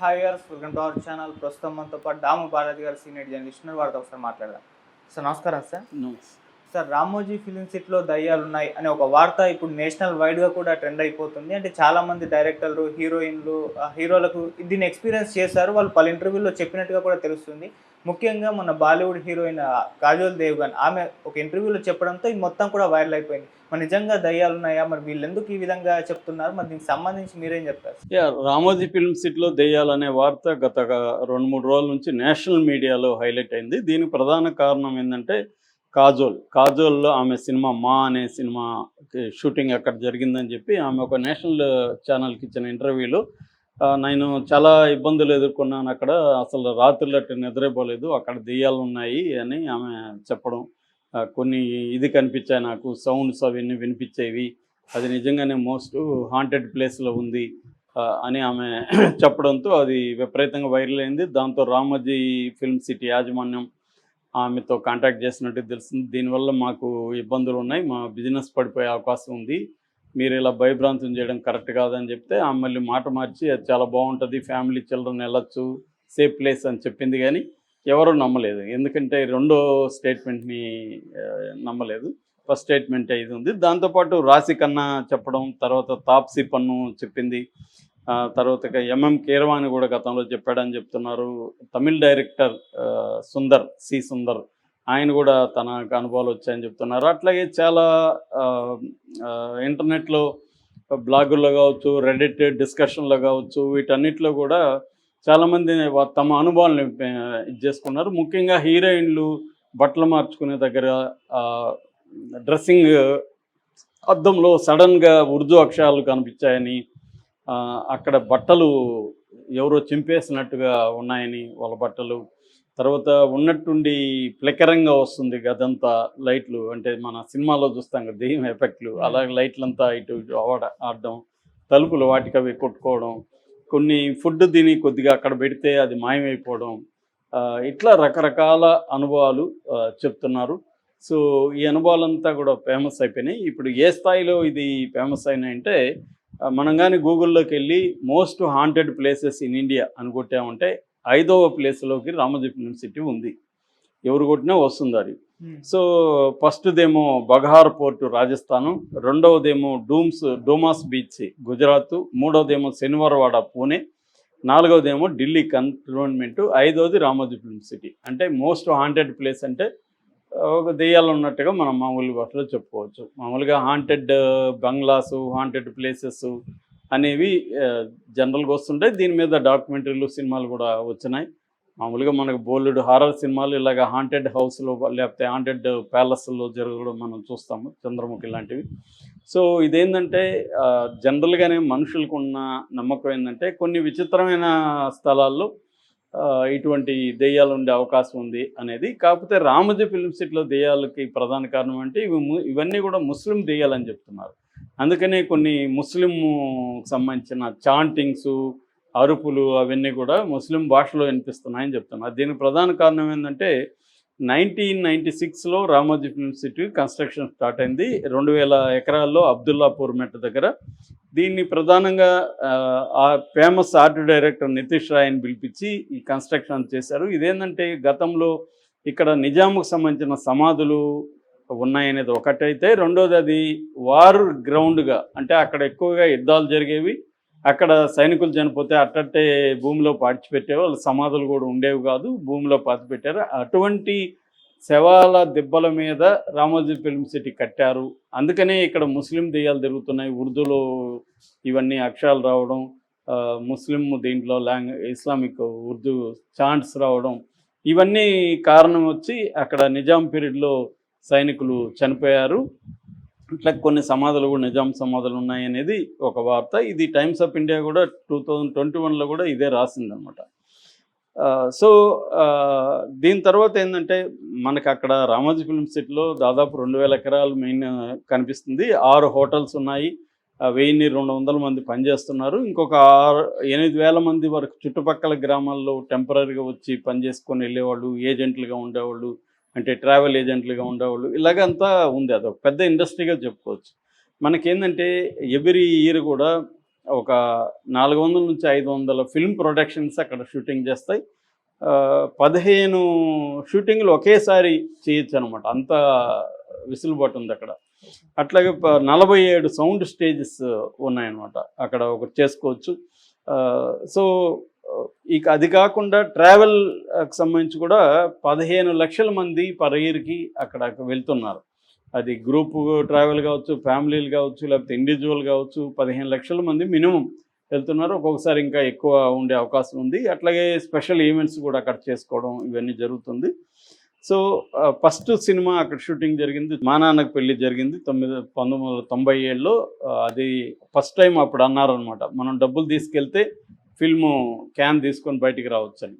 హాయర్స్ welcome to our channel. ప్రస్తుతం మనతో పాటు దాము భారతి గారు సీనియర్ జర్నలిస్ట్ ఉన్నారు. వారితో ఒకసారి మాట్లాడదాం. సార్ నమస్కారం సార్. సార్, రామోజీ ఫిలిం సిటీలో దయ్యాలు ఉన్నాయి అనే ఒక వార్త ఇప్పుడు నేషనల్ వైడ్గా కూడా ట్రెండ్ అయిపోతుంది. అంటే చాలామంది డైరెక్టర్లు, హీరోయిన్లు, హీరోలకు దీన్ని ఎక్స్పీరియన్స్ చేశారు. వాళ్ళు పలు ఇంటర్వ్యూల్లో చెప్పినట్టుగా కూడా తెలుస్తుంది. ముఖ్యంగా మన బాలీవుడ్ హీరోయిన్ కాజోల్ దేవ్గన్ ఆమె ఒక ఇంటర్వ్యూలో చెప్పడంతో ఇది మొత్తం కూడా వైరల్ అయిపోయింది. మరి నిజంగా దయ్యాలు ఉన్నాయా? మరి వీళ్ళు ఎందుకు ఈ విధంగా చెప్తున్నారు? మరి దీనికి సంబంధించి మీరేం చెప్తారు? రామోజీ ఫిల్మ్ సిటీలో దెయ్యాలనే వార్త గత 2-3 రోజుల నుంచి నేషనల్ మీడియాలో హైలైట్ అయింది. దీనికి ప్రధాన కారణం ఏంటంటే కాజోల్లో ఆమె సినిమా మా అనే సినిమా షూటింగ్ అక్కడ జరిగిందని చెప్పి ఆమె ఒక నేషనల్ ఛానల్కి ఇచ్చిన ఇంటర్వ్యూలో నేను చాలా ఇబ్బందులు ఎదుర్కొన్నాను, అక్కడ అసలు రాత్రులట్టు నిద్రపోలేదు, అక్కడ దెయ్యాలు ఉన్నాయి అని ఆమె చెప్పడం. కొన్ని ఇది కనిపించాయి, నాకు సౌండ్స్ అవన్నీ వినిపించేవి, అది నిజంగానే మోస్ట్ హాంటెడ్ ప్లేస్లో ఉంది అని ఆమె చెప్పడంతో అది విపరీతంగా వైరల్ అయింది. దాంతో రామోజీ ఫిల్మ్ సిటీ యాజమాన్యం ఆమెతో కాంటాక్ట్ చేసినట్టు తెలుస్తుంది. దీనివల్ల మాకు ఇబ్బందులు ఉన్నాయి, మా బిజినెస్ పడిపోయే అవకాశం ఉంది, మీరు ఇలా భయభ్రాంతం చేయడం కరెక్ట్ కాదని చెప్తే ఆమె మళ్ళీ మాట మార్చి అది చాలా బాగుంటుంది, ఫ్యామిలీ చిల్డ్రన్ వెళ్ళొచ్చు, సేఫ్ ప్లేస్ అని చెప్పింది. కానీ ఎవరూ నమ్మలేదు, ఎందుకంటే రెండో స్టేట్మెంట్ని నమ్మలేదు. ఫస్ట్ స్టేట్మెంట్ ఇది ఉంది. దాంతోపాటు రాశి ఖన్నా చెప్పడం, తర్వాత తాప్సీ పన్ను చెప్పింది, తర్వాత ఎంఎం కీరవాణి కూడా గతంలో చెప్పాడని చెప్తున్నారు. తమిళ్ డైరెక్టర్ సుందర్ ఆయన కూడా తనకు అనుభవాలు వచ్చాయని చెప్తున్నారు. అట్లాగే చాలా ఇంటర్నెట్లో బ్లాగుల్లో కావచ్చు, రెడిట్ డిస్కషన్లో కావచ్చు, వీటన్నిటిలో కూడా చాలామంది తమ అనుభవాలను ఇది చేసుకున్నారు. ముఖ్యంగా హీరోయిన్లు బట్టలు మార్చుకునే దగ్గర డ్రెస్సింగ్ అద్దంలో సడన్గా ఉర్దూ అక్షరాలు కనిపించాయని, అక్కడ బట్టలు ఎవరో చింపేసినట్టుగా ఉన్నాయని వాళ్ళ బట్టలు, తర్వాత ఉన్నట్టుండి ఫ్లికరింగ్గా వస్తుంది గదంతా, లైట్లు అంటే మన సినిమాలో చూస్తాం కదా దెయ్యం ఎఫెక్ట్లు, అలాగే లైట్లంతా ఇటు ఆడడం, తలుపులు వాటికి అవి కొట్టుకోవడం, కొన్ని ఫుడ్ తిని కొద్దిగా అక్కడ పెడితే అది మాయమైపోవడం, ఇట్లా రకరకాల అనుభవాలు చెప్తున్నారు. సో ఈ అనుభవాలంతా కూడా ఫేమస్ అయిపోయినాయి. ఇప్పుడు ఏ స్థాయిలో ఇది ఫేమస్ అయినాయంటే, మనం కానీ గూగుల్లోకి వెళ్ళి most haunted places in India అని కొట్టామంటే 5వ ప్లేస్లోకి రామోజీ ఫిల్మ్ సిటీ ఉంది. ఎవరు కొట్టినా వస్తుంది అది. సో ఫస్ట్దేమో బఘార్ పోర్టు రాజస్థాను, రెండవదేమో డోమాస్ బీచ్ గుజరాత్, మూడవదేమో శనివారవాడ పూణే, 4వదేమో ఢిల్లీ కంటోన్మెంటు, 5వది రామోజీ ఫిల్మ్ సిటీ. అంటే మోస్ట్ హాంటెడ్ ప్లేస్ అంటే ఒక దెయ్యాలు ఉన్నట్టుగా మనం మామూలు భాషలో చెప్పుకోవచ్చు. మామూలుగా హాంటెడ్ బంగ్లాసు, హాంటెడ్ ప్లేసెస్ అనేవి జనరల్గా వస్తుంటాయి. దీని మీద డాక్యుమెంటరీలు, సినిమాలు కూడా వచ్చినాయి. మామూలుగా మనకు బోల్డ్ హారర్ సినిమాలు ఇలాగ హాంటెడ్ హౌస్లో లేకపోతే హాంటెడ్ ప్యాలెస్లో జరగడం మనం చూస్తాము, చంద్రముఖి లాంటివి. సో ఇదేంటంటే జనరల్గానే మనుషులకు ఉన్న నమ్మకం ఏంటంటే కొన్ని విచిత్రమైన స్థలాల్లో ఇటువంటి దెయ్యాలు ఉండే అవకాశం ఉంది అనేది. కాకపోతే రామోజీ ఫిల్మ్ సిటీలో దెయ్యాలకి ప్రధాన కారణం అంటే ఇవన్నీ కూడా ముస్లిం దెయ్యాలని చెప్తున్నారు. అందుకనే కొన్ని ముస్లిం సంబంధించిన చాంటింగ్స్, అరుపులు అవన్నీ కూడా ముస్లిం భాషలో వినిపిస్తున్నాయని చెప్తున్నారు. దీనికి ప్రధాన కారణం ఏంటంటే 1996లో Ramoji film city construction start అయింది. 2000 ఎకరాల్లో అబ్దుల్లాపూర్ మెట్ట దగ్గర. దీన్ని ప్రధానంగా ఆ ఫేమస్ ఆర్ట్ డైరెక్టర్ నితీష్ రాయ్ని పిలిపించి ఈ కన్స్ట్రక్షన్ చేశారు. ఇదేంటంటే గతంలో ఇక్కడ నిజాంకు సంబంధించిన సమాధులు ఉన్నాయనేది ఒకటైతే, రెండోది అది వార్ గ్రౌండ్గా, అంటే అక్కడ ఎక్కువగా యుద్ధాలు జరిగేవి, అక్కడ సైనికులు చనిపోతే అట్టట్టే భూమిలో పాతిపెట్టేవి, వాళ్ళ సమాధులు కూడా ఉండేవి కాదు, భూమిలో పాతిపెట్టారు. అటువంటి శవాల దిబ్బల మీద రామోజీ ఫిల్మ్ సిటీ కట్టారు. అందుకనే ఇక్కడ ముస్లిం దెయ్యాలు తిరుగుతున్నాయి, ఉర్దూలో ఇవన్నీ అక్షరాలు రావడం, ముస్లిం దీంట్లో ఇస్లామిక్ ఉర్దూ చాంట్స్ రావడం, ఇవన్నీ కారణం వచ్చి అక్కడ నిజాం పీరియడ్లో సైనికులు చనిపోయారు. ఇట్లా కొన్ని సమాధులు కూడా నిజాం సమాధులు ఉన్నాయి అనేది ఒక వార్త. ఇది టైమ్స్ ఆఫ్ ఇండియా కూడా 2021లో కూడా ఇదే రాసిందనమాట. సో దీని తర్వాత ఏంటంటే మనకి అక్కడ రామోజీ ఫిల్మ్ సిటీలో దాదాపు 2000 ఎకరాలు మెయిన్ కనిపిస్తుంది. 6 హోటల్స్ ఉన్నాయి, 1200 మంది పనిచేస్తున్నారు. ఇంకొక 8000 మంది వరకు చుట్టుపక్కల గ్రామాల్లో టెంపరీగా వచ్చి పనిచేసుకొని వెళ్ళేవాళ్ళు, ఏజెంట్లుగా ఉండేవాళ్ళు, అంటే ట్రావెల్ ఏజెంట్లుగా ఉండేవాళ్ళు, ఇలాగంతా ఉంది. అదొక పెద్ద ఇండస్ట్రీగా చెప్పుకోవచ్చు. మనకేంటంటే ఎవ్రీ ఇయర్ కూడా ఒక 400 నుంచి 500 ఫిల్మ్ ప్రొడక్షన్స్ అక్కడ షూటింగ్ చేస్తాయి. 15 షూటింగ్లు ఒకేసారి చేయొచ్చు అనమాట, అంత విసులుబాటు ఉంది అక్కడ. అట్లాగే 47 సౌండ్ స్టేజెస్ ఉన్నాయన్నమాట, అక్కడ ఒకటి చేసుకోవచ్చు. సో ఇక అది కాకుండా ట్రావెల్కి సంబంధించి కూడా 15 లక్షల మంది పర్ ఇయర్కి అక్కడ వెళ్తున్నారు. అది గ్రూప్ ట్రావెల్ కావచ్చు, ఫ్యామిలీలు కావచ్చు, లేకపోతే ఇండివిజువల్ కావచ్చు, 15 లక్షల మంది మినిమం వెళ్తున్నారు. ఒక్కొక్కసారి ఇంకా ఎక్కువ ఉండే అవకాశం ఉంది. అట్లాగే స్పెషల్ ఈవెంట్స్ కూడా అక్కడ చేసుకోవడం ఇవన్నీ జరుగుతుంది. సో ఫస్ట్ సినిమా అక్కడ షూటింగ్ జరిగింది, మా నాన్నకు పెళ్ళి జరిగింది 1997లో. అది ఫస్ట్ టైం అప్పుడు అన్నారనమాట, మనం డబ్బులు తీసుకెళ్తే ఫిల్ము క్యాన్ తీసుకొని బయటికి రావచ్చని.